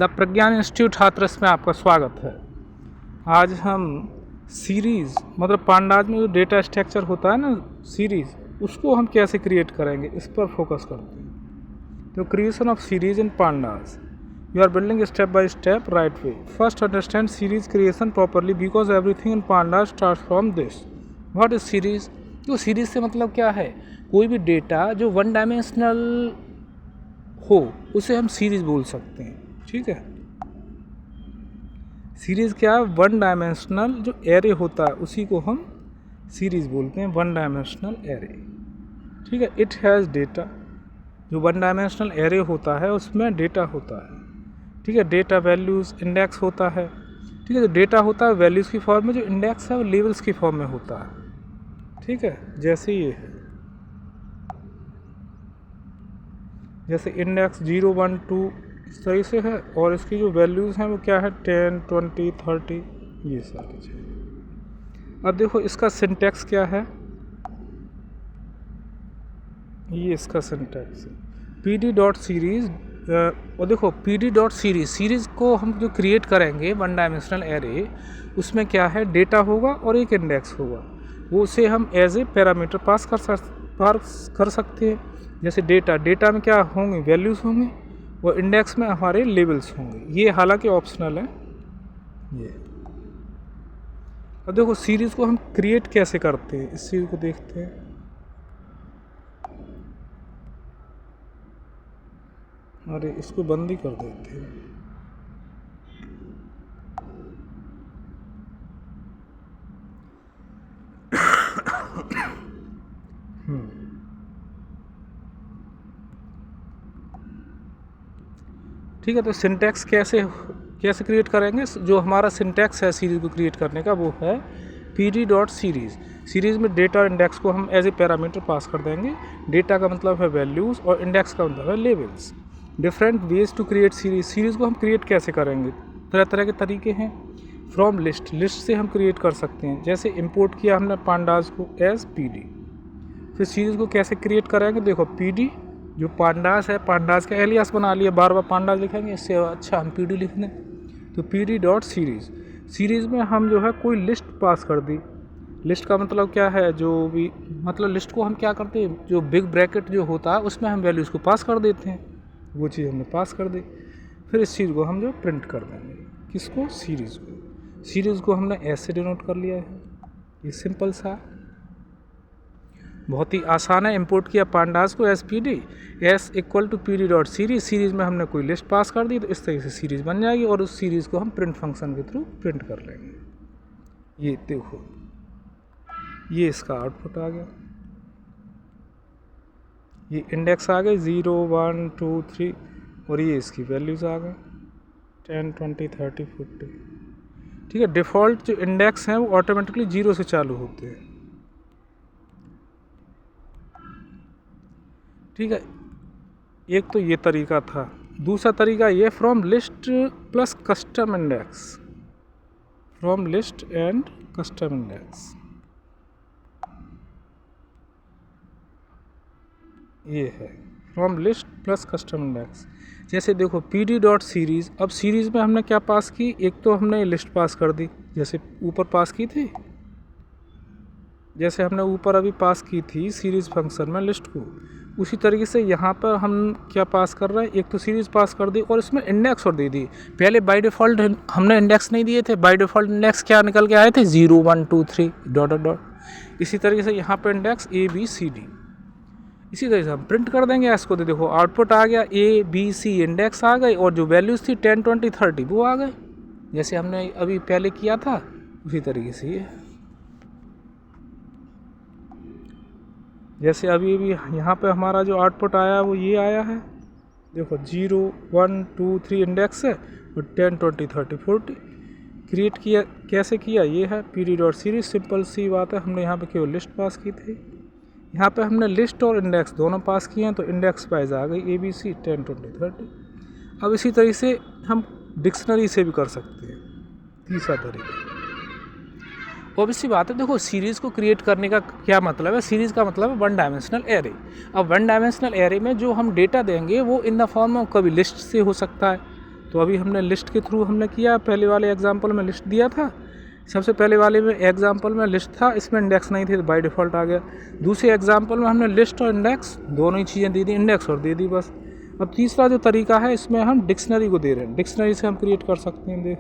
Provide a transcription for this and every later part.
The Pragyan institute Hathras में आपका स्वागत है। आज हम सीरीज़ मतलब पांडाज में जो डेटा स्ट्रक्चर होता है ना सीरीज़, उसको हम कैसे क्रिएट करेंगे इस पर फोकस करते हैं। तो creation of series in pandas, you are building step by step right way. First understand series creation properly because everything in pandas start from this. What is series? तो सीरीज से मतलब क्या है, कोई भी डेटा जो वन डायमेंशनल हो उसे हम सीरीज बोल सकते हैं। ठीक है, सीरीज़ क्या है? वन डायमेंशनल जो एरे होता है उसी को हम सीरीज़ बोलते हैं, वन डायमेंशनल एरे। ठीक है, इट हैज़ डेटा। जो वन डायमेंशनल एरे होता है उसमें डेटा होता है। ठीक है, डेटा वैल्यूज़ इंडेक्स होता है। ठीक है, जो डेटा होता है वैल्यूज़ की फॉर्म में, जो इंडेक्स है वो लेवल्स की फॉर्म में होता है। ठीक है, जैसे ये है, जैसे इंडेक्स 0 1 2 इस तरह से है, और इसकी जो वैल्यूज़ हैं वो क्या है 10 20 30 ये सारी चीज़। अब देखो इसका सिंटैक्स क्या है, ये इसका सिंटैक्स है पी डी डॉट सीरीज़। और देखो P D dot series, series को हम जो क्रिएट करेंगे वन डायमेंशनल एरे, उसमें क्या है डेटा होगा और एक इंडेक्स होगा। वो उसे हम एज ए पैरामीटर पास कर सकते हैं। जैसे डेटा में क्या होंगे, वैल्यूज़ होंगे, और इंडेक्स में हमारे लेवल्स होंगे। ये हालांकि ऑप्शनल है ये। अब देखो सीरीज़ को हम क्रिएट कैसे करते हैं, इस चीज़ को देखते हैं। अरे इसको बंद ही कर देते हैं। ठीक है, तो सिंटैक्स कैसे क्रिएट करेंगे? जो हमारा सिंटैक्स है सीरीज़ को क्रिएट करने का वो है P D dot series. Series में डेटा और इंडेक्स को हम एज ए पैरामीटर पास कर देंगे। डेटा का मतलब है वैल्यूज़ और इंडेक्स का मतलब है levels. Different ways to create series. Series को हम क्रिएट कैसे करेंगे? तरह तरह के तरीके हैं। फ्रॉम लिस्ट, लिस्ट से हम क्रिएट कर सकते हैं। जैसे इंपोर्ट किया हमने पांडाज को एज पी डी। फिर सीरीज़ को कैसे क्रिएट करेंगे? देखो पी डी जो पांडास है, पांडास का एलियास बना लिया, बार बार पांडास लिखेंगे, इससे अच्छा हम पी डी लिख दें। तो P D dot series, series में हम जो है कोई लिस्ट पास कर दी। लिस्ट का मतलब क्या है, जो भी मतलब लिस्ट को हम क्या करते हैं, जो बिग ब्रैकेट जो होता है उसमें हम वैल्यूज़ को पास कर देते हैं। वो चीज़ हमने पास कर दी। फिर इस चीज़ को हम जो प्रिंट कर देंगे, किसको? सीरीज़ को। सीरीज़ को हमने एस से डिनोट कर लिया है। ये सिंपल सा, बहुत ही आसान है। इंपोर्ट किया पांडास को as P D, S equal to P D dot series. Series में हमने कोई लिस्ट पास कर दी तो इस तरह से सीरीज़ बन जाएगी, और उस सीरीज़ को हम प्रिंट फंक्शन के थ्रू प्रिंट कर लेंगे। ये देखो, ये इसका आउटपुट आ गया। ये इंडेक्स आ गए 0 1 2 3, और ये इसकी वैल्यूज़ आ गए 10 20 30 40। ठीक है, डिफ़ॉल्ट जो इंडेक्स हैं वो ऑटोमेटिकली 0 से चालू होते हैं। ठीक है, एक तो ये तरीका था। दूसरा तरीका ये from list plus custom index. From list and custom index, ये है from list plus custom index. जैसे देखो पी डी डॉट सीरीज़, अब सीरीज़ में हमने क्या पास की, एक तो हमने लिस्ट पास कर दी जैसे ऊपर पास की थी, जैसे हमने ऊपर अभी पास की थी सीरीज़ फंक्शन में लिस्ट को, उसी तरीके से यहाँ पर हम क्या पास कर रहे हैं, एक तो सीरीज़ पास कर दी और इसमें इंडेक्स और दे दी। पहले बाय डिफ़ॉल्ट हमने इंडेक्स नहीं दिए थे, बाय डिफ़ॉल्ट इंडेक्स क्या निकल के आए थे 0 1 2 3 डॉट डॉट डॉट। इसी तरीके से यहाँ पर index A B C D, इसी तरह से हम प्रिंट कर देंगे इसको। तो देखो आउटपुट आ गया, ए बी सी इंडेक्स आ गए, और जो वैल्यूज़ थी 10 20 30 वो आ गए, जैसे हमने अभी पहले किया था उसी तरीके से। ये जैसे अभी यहाँ पे हमारा जो आउटपुट आया वो ये आया है। देखो 0 1 2 3 इंडेक्स है, और 10 20 30 40 क्रिएट किया। कैसे किया? ये है P D dot series. Simple सी बात है, हमने यहाँ पे केवल लिस्ट पास की थी, यहाँ पे हमने लिस्ट और इंडेक्स दोनों पास किए हैं, तो इंडेक्स वाइज आ गई ए बी सी 10 20 30। अब इसी तरीके से हम डिक्शनरी से भी कर सकते हैं, तीसरा तरीका। ऑब्वियसली बात है, देखो सीरीज़ को क्रिएट करने का क्या मतलब है, सीरीज़ का मतलब है वन डायमेंशनल एरे। अब वन डायमेंशनल एरे में जो हम डेटा देंगे वो इन द फॉर्म ऑफ कभी लिस्ट से हो सकता है, तो अभी हमने लिस्ट के थ्रू हमने किया, पहले वाले एग्जाम्पल में लिस्ट दिया था, सबसे पहले वाले में एग्जाम्पल में लिस्ट था, इसमें इंडेक्स नहीं थी तो बाय डिफ़ॉल्ट आ गया। दूसरे एग्जाम्पल में हमने लिस्ट और इंडेक्स दोनों ही चीज़ें दे दी, इंडेक्स और दे दी बस। अब तीसरा जो तरीका है इसमें हम डिक्शनरी को दे रहे हैं, डिक्शनरी से हम क्रिएट कर सकते हैं। देख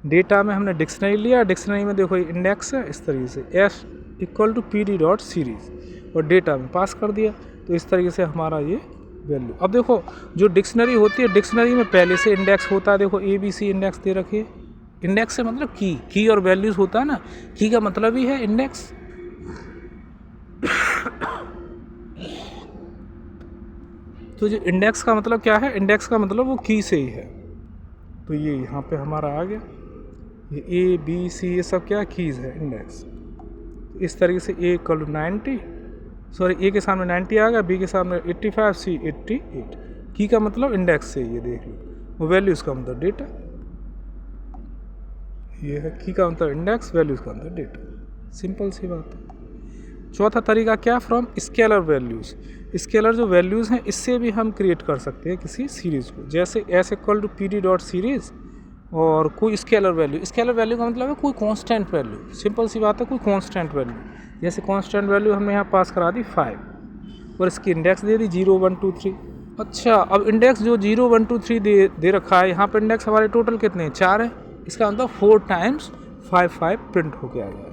डेटा में हमने डिक्शनरी लिया, डिक्शनरी में देखो इंडेक्स है इस तरीके से s = pd.series और डेटा में पास कर दिया, तो इस तरीके से हमारा ये वैल्यू। अब देखो जो डिक्शनरी होती है, डिक्शनरी में पहले से इंडेक्स होता है, देखो ABC इंडेक्स दे रखिए। इंडेक्स से मतलब की और वैल्यूज़ होता है ना, की का मतलब ही है इंडेक्स। तो जो इंडेक्स का मतलब क्या है, इंडेक्स का मतलब वो की से ही है। तो ये यहाँ पे हमारा आ गया, ये ABC ये सब क्या कीज़ है, इंडेक्स। इस तरीके से A = 90, सॉरी A के सामने 90 आ गया, B के सामने 85, C 88। की का मतलब इंडेक्स से, ये देख लो, वो वैल्यूज़ का मतलब डेटा। ये है की का मतलब इंडेक्स, वैल्यूज़ का मतलब डेटा, सिंपल सी बात है। चौथा तरीका क्या, फ्रॉम स्केलर वैल्यूज़। स्केलर जो वैल्यूज़ हैं इससे भी हम क्रिएट कर सकते हैं किसी सीरीज़ को, जैसे s = pd.series और कोई स्केलर वैल्यू। स्केलर वैल्यू का मतलब है कोई कांस्टेंट वैल्यू, सिंपल सी बात है, कोई कांस्टेंट वैल्यू। जैसे कांस्टेंट वैल्यू हमने यहाँ पास करा दी 5 और इसकी इंडेक्स दे दी 0 1 2 3। अच्छा, अब इंडेक्स जो 0 1 2 3 दे रखा है, यहाँ पर इंडेक्स हमारे टोटल कितने हैं, 4 है। इसका मतलब 4 × 5 5 प्रिंट होके आ गया।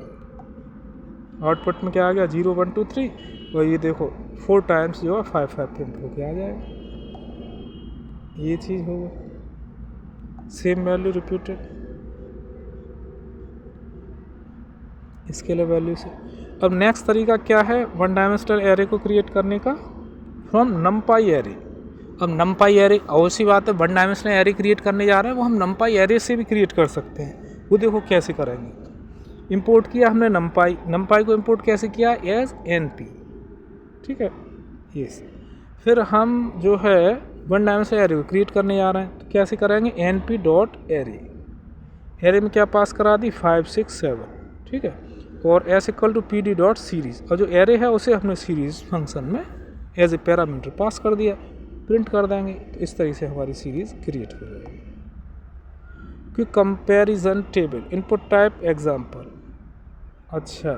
आउटपुट में क्या आ गया, 0 1 2 3, और ये देखो 4 टाइम्स जो है 5 5 प्रिंट होके आ जाएगा। ये चीज़ होगा, same value repeated scalar value से। अब नेक्स्ट तरीका क्या है, 1 डायमेंशनल एरे को क्रिएट करने का, फ्रॉम numpy एरे। अब numpy एरे ऑब्वियस सी बात है, 1 डायमेंशनल एरे क्रिएट करने जा रहे हैं, वो हम numpy एरे से भी क्रिएट कर सकते हैं। वो देखो कैसे करेंगे। इंपोर्ट किया हमने numpy को इंपोर्ट कैसे किया, एज np, ठीक है ये। फिर हम जो है 1 डायमेंशनल एरे को क्रिएट करने जा रहे हैं, तो कैसे करेंगे, np.array। एरे में क्या पास करा दी, 5 6 7, ठीक है, और s = pd.series, और जो एरे है उसे हमने सीरीज़ फंक्शन में एज ए पैरामीटर पास कर दिया, प्रिंट कर देंगे, तो इस तरीके से हमारी सीरीज़ क्रिएट हो जाएगी। Quick comparison table, input type example. अच्छा,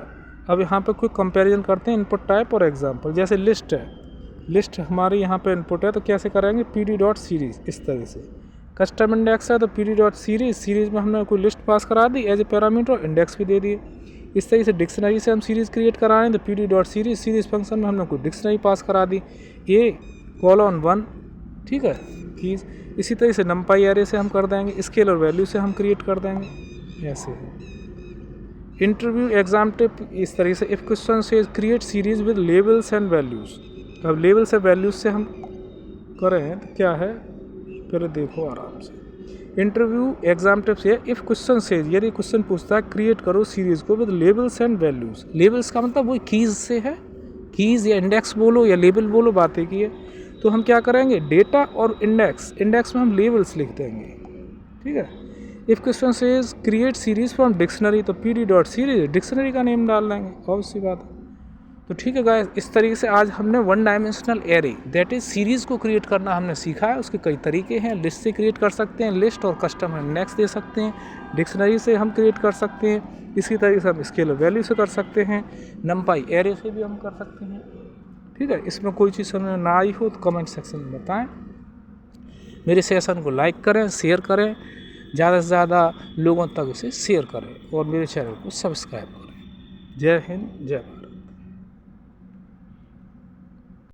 अब यहाँ पे क्विक कंपैरिजन करते हैं इनपुट टाइप और एग्जाम्पल। जैसे लिस्ट है, लिस्ट हमारी यहाँ पे इनपुट है, तो कैसे करेंगे, pd.series, इस तरह से। कस्टम इंडेक्स है तो pd.series, सीरीज़ में हमने कोई लिस्ट पास करा दी एज ए पैरामीटर, इंडेक्स भी दे दिए। इस तरीके से डिक्शनरी से हम सीरीज़ क्रिएट करा रहे हैं, तो pd.series, सीरीज़ फंक्शन में हमने कोई डिक्शनरी पास करा दी, A:1, ठीक है कीज़। इसी तरह से numpy एरे से हम कर देंगे, स्केलर वैल्यू से हम क्रिएट कर देंगे, ऐसे है। इंटरव्यू एग्जाम्पल इस तरीके से, इफ़ क्वेश्चन से create series with labels and values. अब लेवल से वैल्यूज से हम करें तो क्या है, पहले देखो आराम से। इंटरव्यू एग्जाम्पल से, इफ़ क्वेश्चन से, यदि क्वेश्चन पूछता है क्रिएट करो सीरीज़ को with labels and values. Labels का मतलब वही कीज़ से है, कीज़ या इंडेक्स बोलो या लेबल बोलो, बातें की है। तो हम क्या करेंगे, डेटा और इंडेक्स, इंडेक्स में हम लेबल्स लिख देंगे, ठीक है। इफ़ क्वेश्चन से क्रिएट सीरीज़ फ्रॉम डिक्शनरी, तो pd.series डिक्शनरी का नेम डाल देंगे, ऑब्वियस सी बात है। तो ठीक है गाइस, इस तरीके से आज हमने 1 dimensional array that is series को क्रिएट करना हमने सीखा है। उसके कई तरीके हैं, लिस्ट से क्रिएट कर सकते हैं, लिस्ट और कस्टम इंडेक्स दे सकते हैं, डिक्शनरी से हम क्रिएट कर सकते हैं, इसी तरीके से हम स्केलर वैल्यू से कर सकते हैं, numpy एरे से भी हम कर सकते हैं, ठीक है। इसमें कोई चीज़ समझ में ना आई हो तो कमेंट सेक्शन में बताएँ। मेरे सेशन को लाइक करें, शेयर करें, ज़्यादा से ज़्यादा लोगों तक इसे शेयर करें और मेरे चैनल को सब्सक्राइब करें। जय हिंद, जय भारत।